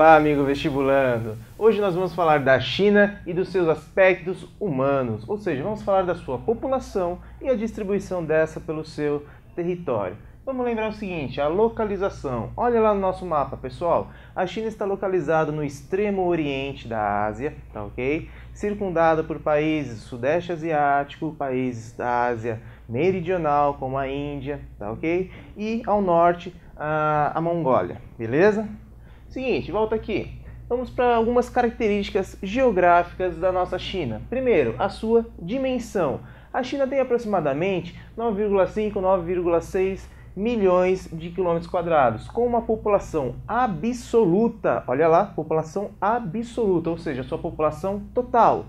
Olá, amigo vestibulando! Hoje nós vamos falar da China e dos seus aspectos humanos, ou seja, vamos falar da sua população e a distribuição dessa pelo seu território. Vamos lembrar o seguinte, a localização. Olha lá no nosso mapa, pessoal. A China está localizada no extremo oriente da Ásia, tá ok? Circundada por países do Sudeste Asiático, países da Ásia Meridional, como a Índia, tá ok? E ao norte, a Mongólia, beleza? Seguinte, volta aqui. Vamos para algumas características geográficas da nossa China. Primeiro, a sua dimensão. A China tem aproximadamente 9,5, 9,6 milhões de quilômetros quadrados, com uma população absoluta, olha lá, população absoluta, ou seja, sua população total,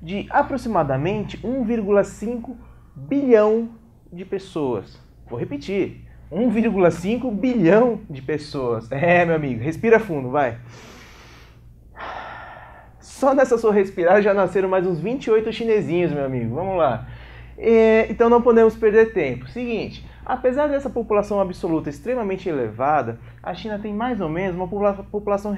de aproximadamente 1,5 bilhão de pessoas. Vou repetir, 1,5 bilhão de pessoas. Meu amigo, respira fundo, vai. Só nessa sua respirar já nasceram mais uns 28 chinesinhos, meu amigo. Vamos lá. Então não podemos perder tempo. Seguinte, apesar dessa população absoluta extremamente elevada, a China tem mais ou menos uma população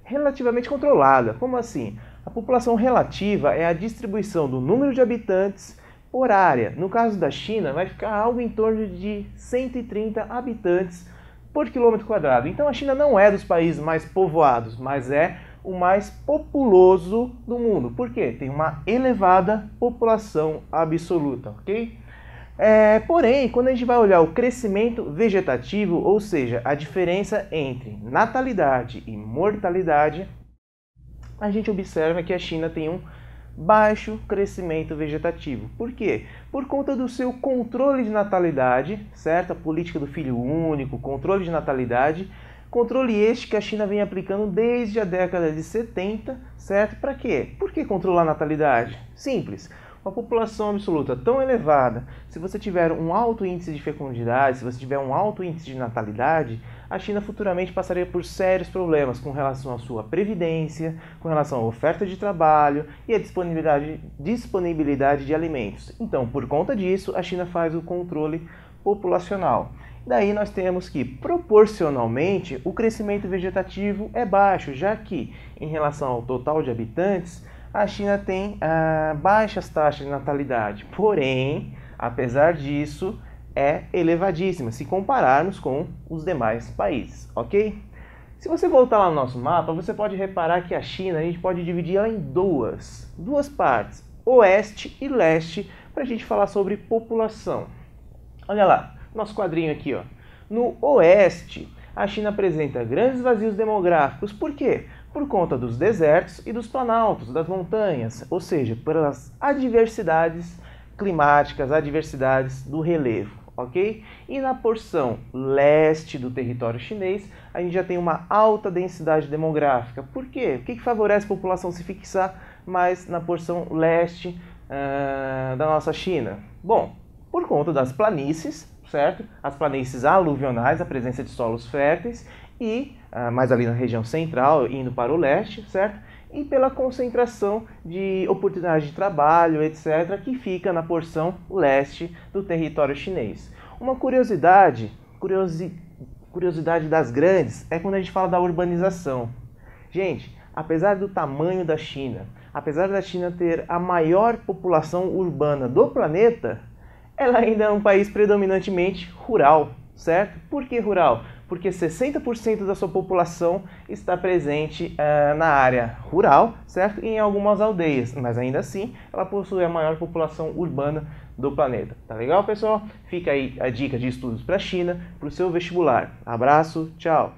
relativamente controlada. Como assim? A população relativa é a distribuição do número de habitantes por área. No caso da China, vai ficar algo em torno de 130 habitantes por quilômetro quadrado. Então a China não é dos países mais povoados, mas é o mais populoso do mundo. Por quê? Tem uma elevada população absoluta, ok? Porém, quando a gente vai olhar o crescimento vegetativo, ou seja, a diferença entre natalidade e mortalidade, a gente observa que a China tem um baixo crescimento vegetativo. Por quê? Por conta do seu controle de natalidade, certo? A política do filho único, controle de natalidade, controle este que a China vem aplicando desde a década de 70, certo? Para quê? Por que controlar a natalidade? Simples. Uma população absoluta tão elevada, se você tiver um alto índice de fecundidade, se você tiver um alto índice de natalidade, a China futuramente passaria por sérios problemas com relação à sua previdência, com relação à oferta de trabalho e à disponibilidade de alimentos. Então, por conta disso, a China faz o controle populacional. Daí nós temos que, proporcionalmente, o crescimento vegetativo é baixo, já que, em relação ao total de habitantes, a China tem baixas taxas de natalidade. Porém, apesar disso, é elevadíssima, se compararmos com os demais países, ok? Se você voltar lá no nosso mapa, você pode reparar que a China, a gente pode dividir ela em duas partes, oeste e leste, para a gente falar sobre população. Olha lá, nosso quadrinho aqui, ó. No oeste, a China apresenta grandes vazios demográficos. Por quê? Por conta dos desertos e dos planaltos, das montanhas, ou seja, pelas adversidades climáticas, adversidades do relevo, ok? E na porção leste do território chinês, a gente já tem uma alta densidade demográfica. Por quê? O que favorece a população se fixar mais na porção leste da nossa China? Bom, por conta das planícies, certo? As planícies aluvionais, a presença de solos férteis e mais ali na região central, indo para o leste, certo? E pela concentração de oportunidades de trabalho, etc., que fica na porção leste do território chinês. Uma curiosidade das grandes, é quando a gente fala da urbanização. Gente, apesar do tamanho da China, apesar da China ter a maior população urbana do planeta, ela ainda é um país predominantemente rural, certo? Por que rural? Porque 60% da sua população está presente na área rural, certo? E em algumas aldeias, mas ainda assim ela possui a maior população urbana do planeta. Tá legal, pessoal? Fica aí a dica de estudos para a China, para o seu vestibular. Abraço, tchau!